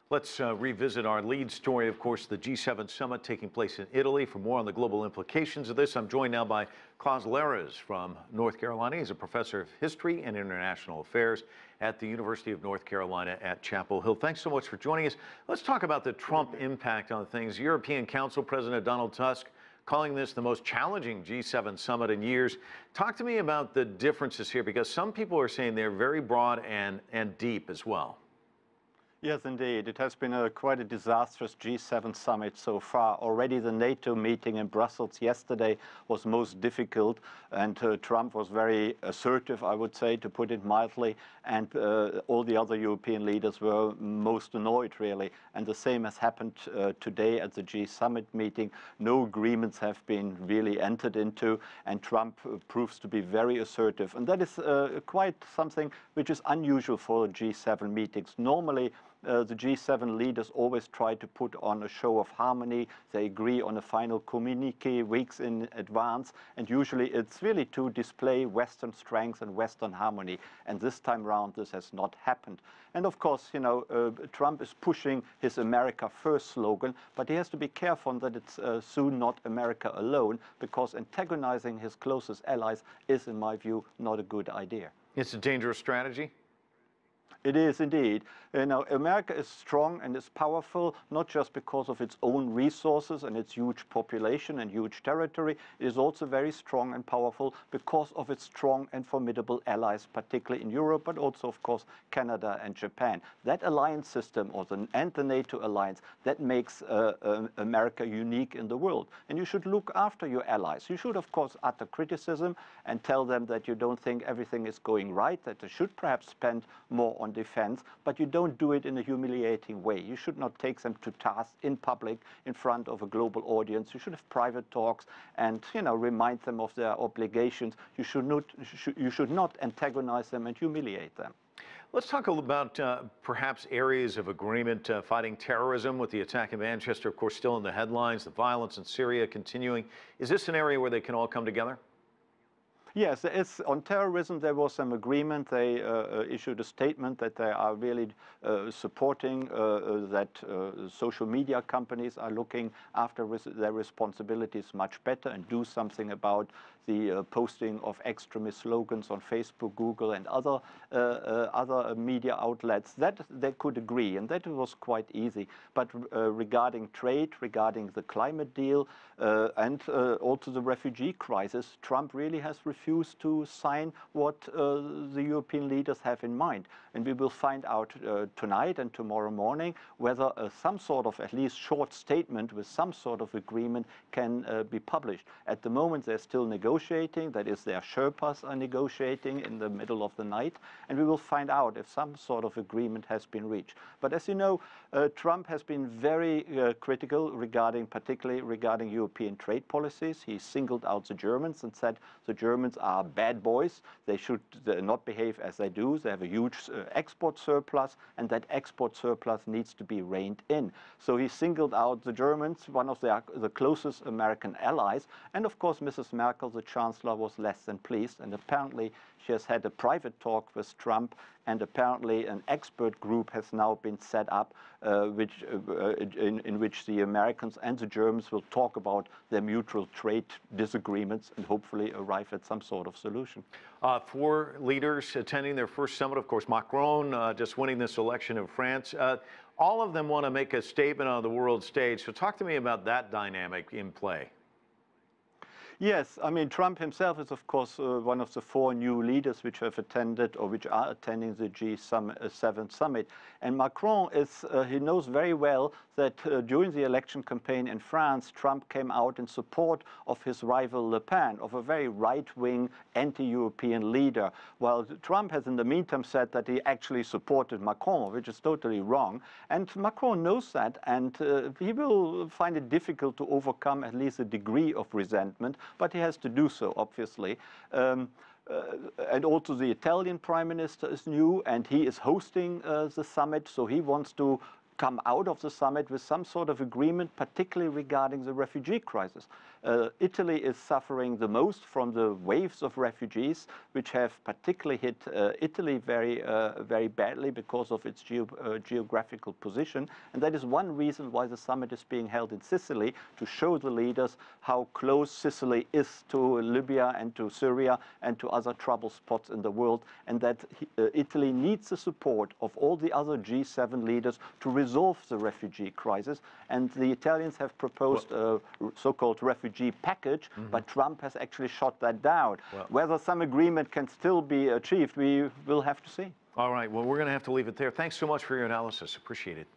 Let's revisit our lead story, of course, the G7 summit taking place in Italy. For more on the global implications of this, I'm joined now by Klaus Larres from North Carolina. He's a professor of history and international affairs at the University of North Carolina at Chapel Hill. Thanks so much for joining us. Let's talk about the Trump impact on things. European Council President Donald Tusk calling this the most challenging G7 summit in years. Talk to me about the differences here, because some people are saying they're very broad and deep as well. Yes, indeed. It has been quite a disastrous G7 summit so far. Already the NATO meeting in Brussels yesterday was most difficult, and Trump was very assertive, I would say, to put it mildly, and all the other European leaders were most annoyed, really. And the same has happened today at the G7 meeting. No agreements have been really entered into, and Trump proves to be very assertive. And that is quite something which is unusual for G7 meetings. Normally, the G7 leaders always try to put on a show of harmony. They agree on a final communique weeks in advance, and usually it's really to display Western strength and Western harmony. And this time round, this has not happened. And of course, you know, Trump is pushing his America First slogan, but he has to be careful that it's soon not America alone, because antagonizing his closest allies is, in my view, not a good idea. It's a dangerous strategy. It is indeed. You know, America is strong and is powerful, not just because of its own resources and its huge population and huge territory. It is also very strong and powerful because of its strong and formidable allies, particularly in Europe, but also, of course, Canada and Japan. That alliance system, and the NATO alliance, that makes America unique in the world. And you should look after your allies. You should, of course, utter criticism and tell them that you don't think everything is going right, that they should perhaps spend more on defense, but you don't do it in a humiliating way. You should not take them to task in public in front of a global audience. You should have private talks and, you know, remind them of their obligations. You should not antagonize them and humiliate them. Let's talk about perhaps areas of agreement. Fighting terrorism, with the attack in Manchester, of course, still in the headlines, the violence in Syria continuing. Is this an area where they can all come together? Yes, on terrorism there was some agreement. They issued a statement that they are really supporting that social media companies are looking after their responsibilities much better and do something about the posting of extremist slogans on Facebook, Google, and other media outlets. That they could agree, and that was quite easy. But regarding trade, regarding the climate deal, and also the refugee crisis, Trump really has refused to sign what the European leaders have in mind. And we will find out tonight and tomorrow morning whether some sort of, at least short statement with some sort of agreement can be published. At the moment, they're still negotiating. That is, their Sherpas are negotiating in the middle of the night. And we will find out if some sort of agreement has been reached. But as you know, Trump has been very critical particularly regarding European trade policies. He singled out the Germans and said the Germans are bad boys. They should not behave as they do. They have a huge export surplus, and that export surplus needs to be reined in. So he singled out the Germans, one of the closest American allies. And of course, Mrs. Merkel, the Chancellor, was less than pleased. And apparently, she has had a private talk with Trump, and apparently an expert group has now been set up in which the Americans and the Germans will talk about their mutual trade disagreements and hopefully arrive at some sort of solution. 4 leaders attending their first summit. Of course, Macron just winning this election in France. All of them want to make a statement on the world stage. So talk to me about that dynamic in play. Yes, I mean, Trump himself is, of course, one of the 4 new leaders which have attended or which are attending the G7 summit. And Macron he knows very well that during the election campaign in France, Trump came out in support of his rival Le Pen, of a very right-wing, anti-European leader, while Trump has in the meantime said that he actually supported Macron, which is totally wrong. And Macron knows that, and he will find it difficult to overcome at least a degree of resentment, but he has to do so, obviously. And also the Italian Prime Minister is new, and he is hosting the summit, so he wants to come out of the summit with some sort of agreement, particularly regarding the refugee crisis. Italy is suffering the most from the waves of refugees, which have particularly hit Italy very badly because of its geographical position. And that is one reason why the summit is being held in Sicily, to show the leaders how close Sicily is to Libya and to Syria and to other trouble spots in the world, and that Italy needs the support of all the other G7 leaders to resolve the refugee crisis. And the Italians have proposed a so-called refugee package, but Trump has actually shot that down. Whether some agreement can still be achieved, we will have to see. All right, well, we're going to have to leave it there. Thanks so much for your analysis. Appreciate it.